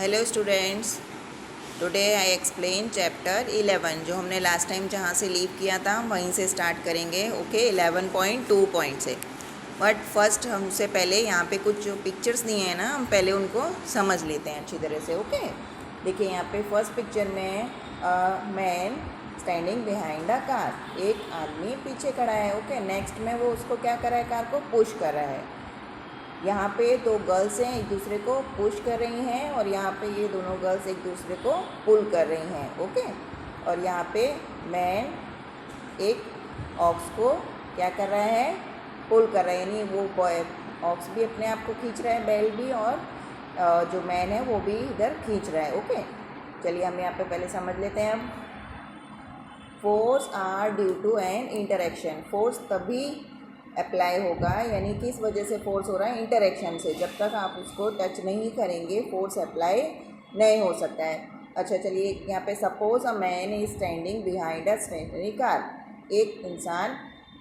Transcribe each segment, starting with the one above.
Hello students, today I explain chapter 11 जो हमने last time जहाँ से लीव किया था हम वहीं से स्टार्ट करेंगे। ओके 11.2 पॉइंट से। बट फर्स्ट हमसे पहले यहाँ पे कुछ जो पिक्चर्स दिए हैं ना, हम पहले उनको समझ लेते हैं अच्छी तरह से। ओके देखिए यहाँ पे फर्स्ट पिक्चर में man standing behind a car, एक आदमी पीछे खड़ा है। ओके नेक्स्ट में वो उसको क्या कर रहा है, कार को पुश कर रहा है। यहाँ पे दो गर्ल्स हैं, एक दूसरे को पुश कर रही हैं और यहाँ पे ये दोनों गर्ल्स एक दूसरे को पुल कर रही हैं। ओके और यहाँ पे मैन एक ऑक्स को क्या कर रहा है, पुल कर रहा है, यानी वो बॉय ऑक्स भी अपने आप को खींच रहा है, बैल भी, और जो मैन है वो भी इधर खींच रहा है। ओके चलिए हम यहाँ पे पहले समझ लेते हैं। अब force are due to an interaction, force तभी अप्लाई होगा, यानी किस वजह से फोर्स हो रहा है, इंटरेक्शन से। जब तक आप उसको टच नहीं करेंगे फोर्स अप्लाई नहीं हो सकता है। अच्छा चलिए यहाँ पे suppose a man is standing behind a stationary car, एक इंसान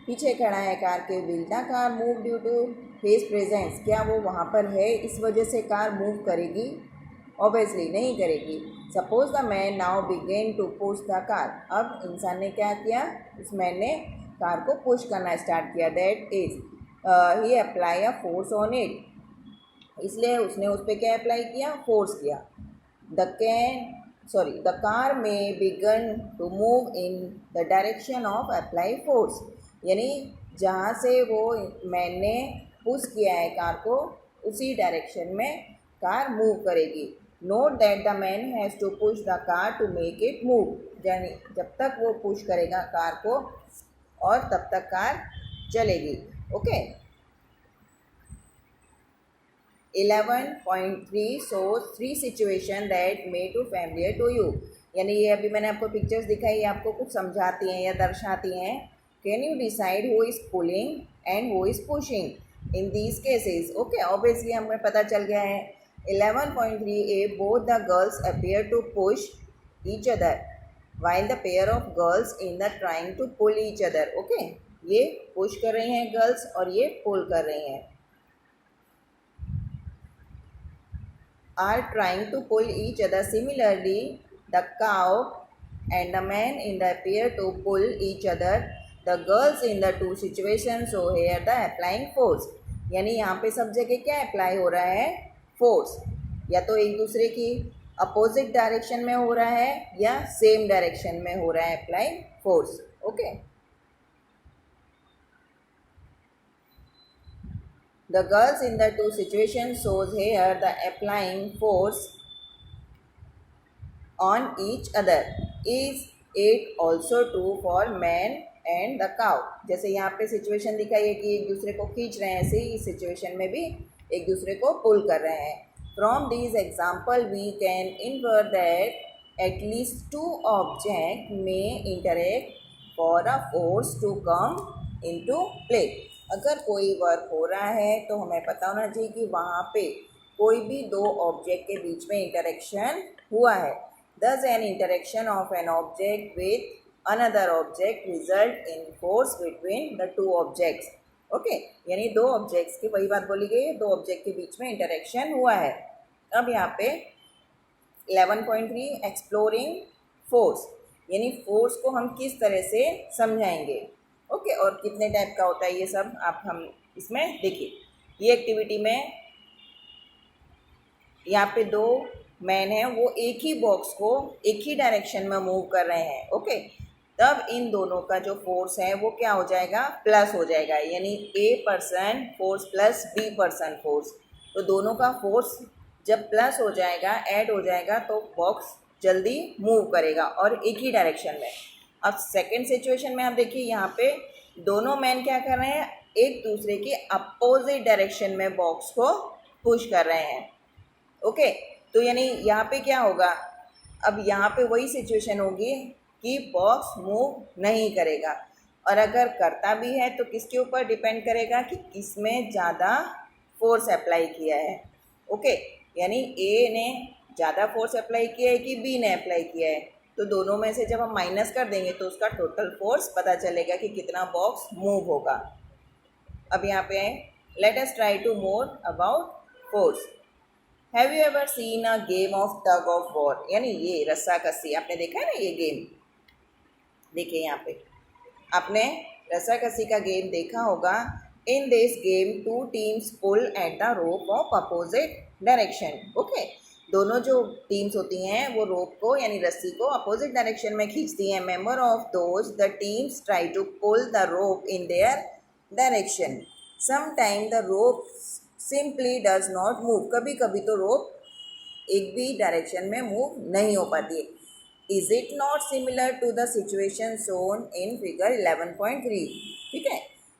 पीछे खड़ा है कार के। Will the car move due to his presence, क्या वो वहाँ पर है इस वजह से कार मूव करेगी? ऑब्वियसली नहीं करेगी। Suppose the man now begin to push the car, अब इंसान ने क्या किया, उस मैन ने कार को पुश करना स्टार्ट किया। That is he apply a force on it, इसलिए उसने उस पर क्या अप्लाई किया, फोर्स किया। The car may begin to move in the direction of apply force, यानी जहाँ से वो मैन ने पुश किया है कार को उसी डायरेक्शन में कार मूव करेगी। Note that the man has to push the car to make it move, यानी जब तक वो पुश करेगा कार को और तब तक कार चलेगी। Okay 11.3 shows 3 situation that may to familiar to you, यानी ये अभी मैंने आपको पिक्चर्स दिखाई, आपको कुछ समझाती हैं या दर्शाती हैं। Can you decide who is pulling and who is pushing in these cases? Okay obviously हमें पता चल गया है। 11.3a both the girls appear to push each other while the pair of girls in the trying to pull each other. Okay ये push कर रही हैं girls और ये पुल कर रही हैं, are trying to pull each other. Similarly the cow and the man in the appear to pull each other. The girls in the two situations so here the applying force, यानी यहाँ पे सब जगह क्या अप्लाई हो रहा है, force. या तो एक दूसरे की अपोजिट डायरेक्शन में हो रहा है या सेम डायरेक्शन में हो रहा है apply force. Okay the girls in the two situations shows here the applying force on each other. Is it also true for man and the cow? जैसे यहाँ पे सिचुएशन दिखाई है कि एक दूसरे को खींच रहे हैं, ऐसे ही इस सिचुएशन में भी एक दूसरे को पुल कर रहे हैं। From these example we can infer that at least two objects may interact for a force to come into play. अगर कोई वर्क हो रहा है तो हमें पता होना चाहिए कि वहाँ पे कोई भी दो ऑब्जेक्ट के बीच में इंटरेक्शन हुआ है। Thus an interaction of an object with another object result in force between the two objects. Okay यानी दो ऑब्जेक्ट्स की, वही बात बोली गई है, दो ऑब्जेक्ट के बीच में इंटरेक्शन हुआ है। अब यहाँ पे 11.3 एक्सप्लोरिंग फोर्स, यानी फोर्स को हम किस तरह से समझाएंगे। ओके और कितने टाइप का होता है ये सब आप हम इसमें देखिए। ये एक्टिविटी में यहाँ पे दो मैन हैं, वो एक ही बॉक्स को एक ही डायरेक्शन में मूव कर रहे हैं। ओके तब इन दोनों का जो फोर्स है वो क्या हो जाएगा, प्लस हो जाएगा, यानी A person force plus B person force. तो दोनों का फोर्स जब प्लस हो जाएगा, ऐड हो जाएगा, तो बॉक्स जल्दी मूव करेगा और एक ही डायरेक्शन में। अब सेकंड सिचुएशन में आप देखिए, यहाँ पे दोनों मैन क्या कर रहे हैं, एक दूसरे के अपोजिट डायरेक्शन में बॉक्स को पुश कर रहे हैं। ओके तो यानी यहाँ पे क्या होगा, अब यहाँ पे वही सिचुएशन होगी कि बॉक्स मूव नहीं करेगा, और अगर करता भी है तो किसके ऊपर डिपेंड करेगा कि किसमें ज़्यादा फोर्स अप्लाई किया है। ओके यानी ए ने ज़्यादा फोर्स अप्लाई किया है कि बी ने अप्लाई किया है, तो दोनों में से जब हम माइनस कर देंगे तो उसका टोटल फोर्स पता चलेगा कि कितना बॉक्स मूव होगा। अब यहाँ पे let us try to more about force. Have you ever seen a game of tug of war, यानी ये रस्सा कस्सी, आपने देखा है ना ये गेम, देखिए यहाँ पे आपने रस्सा कस्सी का गेम देखा होगा। In this game two teams pull at the rope of opposite direction. Okay, दोनों जो टीम्स होती हैं वो रोप को यानी रस्सी को अपोजिट डायरेक्शन में खींचती हैं। Member of those the teams try to pull the rope in their direction. Sometime the rope simply does not move, कभी कभी तो रोप एक भी डायरेक्शन में मूव नहीं हो पाती है। Is it not similar to the situation shown in figure 11.3? ठीक है,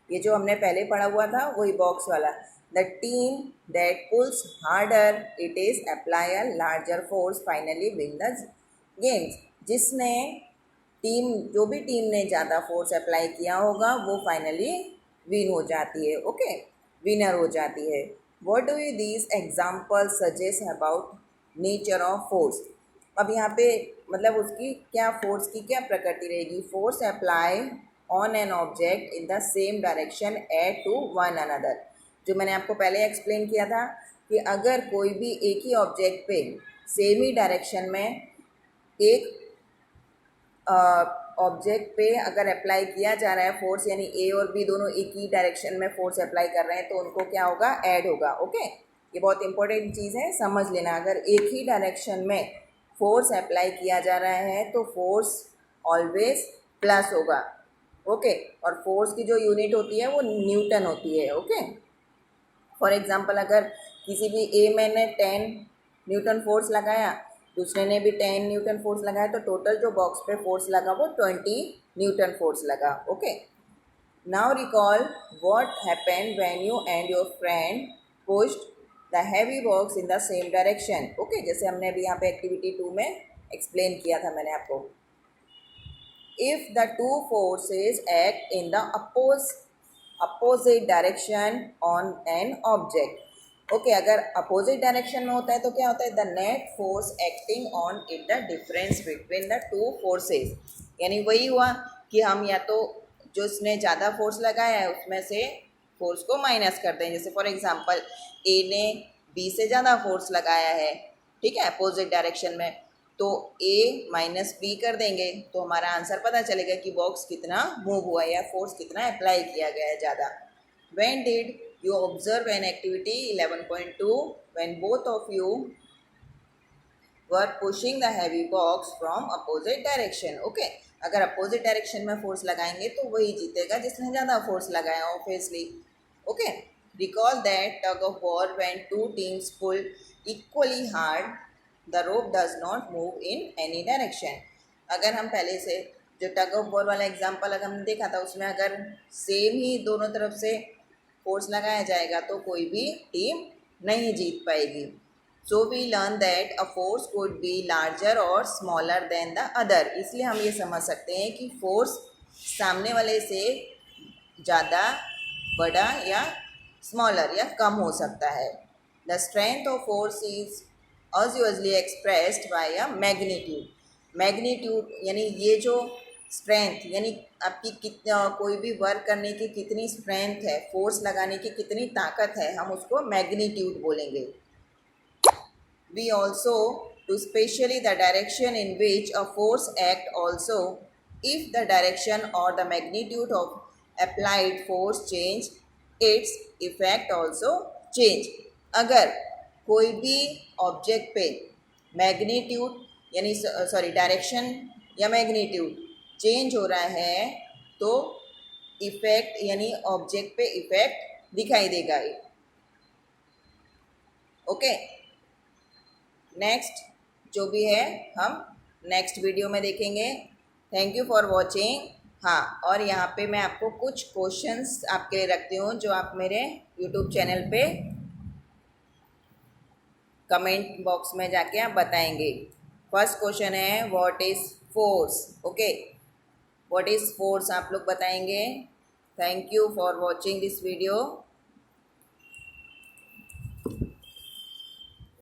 ये जो हमने पहले पढ़ा हुआ था वही बॉक्स वाला। The team that pools harder it is apply a larger force finally win the games. जिसने टीम जो भी टीम ने ज़्यादा फोर्स अप्लाई किया होगा वो फाइनली विन हो जाती है। ओके, विनर हो जाती है। What do you these example suggest about nature of force? अब यहाँ पे मतलब उसकी क्या, फोर्स की क्या प्रकृति रहेगी? Force apply on an object in the same direction at to one another. जो मैंने आपको पहले एक्सप्लेन किया था कि अगर कोई भी एक ही ऑब्जेक्ट पे सेम ही डायरेक्शन में एक ऑब्जेक्ट पे अगर अप्लाई किया जा रहा है फोर्स, यानी ए और बी दोनों एक ही डायरेक्शन में फोर्स अप्लाई कर रहे हैं, तो उनको क्या होगा? ऐड होगा। ओके, ये बहुत इंपॉर्टेंट चीज़ है, समझ लेना। अगर एक ही डायरेक्शन में फोर्स अप्लाई किया जा रहा है तो फोर्स ऑलवेज प्लस होगा। ओके, और फोर्स की जो यूनिट होती है वो न्यूटन होती है। ओके, फॉर एग्जांपल अगर किसी भी ए में ने 10 न्यूटन फोर्स लगाया, दूसरे ने भी 10 न्यूटन फोर्स लगाया, तो टोटल जो बॉक्स पे फोर्स लगा वो 20 न्यूटन फोर्स लगा। Okay, now recall what happened when you and your friend pushed the heavy box in the same direction. Okay, जैसे हमने अभी यहाँ पे एक्टिविटी 2 में एक्सप्लेन किया था मैंने आपको। If the two forces act in the opposite direction on an object. Okay, अगर अपोजिट डायरेक्शन में होता है तो क्या होता है? The net force acting on it the difference between the two forces. यानी वही हुआ कि हम या तो जो उसने ज़्यादा फोर्स लगाया है उसमें से फोर्स को माइनस कर दें। जैसे फॉर एग्जांपल ए ने बी से ज़्यादा फोर्स लगाया है, ठीक है, अपोजिट डायरेक्शन में, तो ए माइनस बी कर देंगे तो हमारा आंसर पता चलेगा कि बॉक्स कितना मूव हुआ है या फोर्स कितना अप्लाई किया गया है ज़्यादा। When did you observe an activity 11.2 when both of you were pushing the heavy box from opposite direction. Okay, अगर अपोजिट डायरेक्शन में फोर्स लगाएंगे तो वही जीतेगा जिसने ज़्यादा फोर्स लगाया obviously. Okay, recall that tug of war when two teams pull equally hard the rope does not move in any direction. अगर हम पहले से जो टग ऑफ वॉर वाला एग्जाम्पल अगर हमने देखा था उसमें अगर सेम ही दोनों तरफ से फोर्स लगाया जाएगा तो कोई भी टीम नहीं जीत पाएगी। So we learn that a force could be larger or smaller than the other. इसलिए हम ये समझ सकते हैं कि फोर्स सामने वाले से ज़्यादा बड़ा या स्मॉलर या कम हो सकता है। The strength of force is as usually expressed by a magnitude। Magnitude यानी ये जो स्ट्रेंथ यानी आपकी कितना कोई भी वर्क करने की कितनी स्ट्रेंथ है, फोर्स लगाने की कितनी ताकत है, हम उसको मैग्नीट्यूड बोलेंगे। We also to specially the direction in which a force act also if the direction or the magnitude of applied force change its effect also change. अगर कोई भी ऑब्जेक्ट पे मैग्नीट्यूड यानी सॉरी डायरेक्शन या magnitude change हो रहा है तो इफेक्ट यानी ऑब्जेक्ट पे इफेक्ट दिखाई देगा। ओके, नेक्स्ट जो भी है हम नेक्स्ट वीडियो में देखेंगे। Thank you for watching. हाँ, और यहाँ पे मैं आपको कुछ क्वेश्चंस आपके लिए रखती हूँ जो आप मेरे यूट्यूब चैनल पे कमेंट बॉक्स में जाके आप बताएंगे। फर्स्ट क्वेश्चन है what is force. Okay, what is force आप लोग बताएंगे। Thank you for watching this video.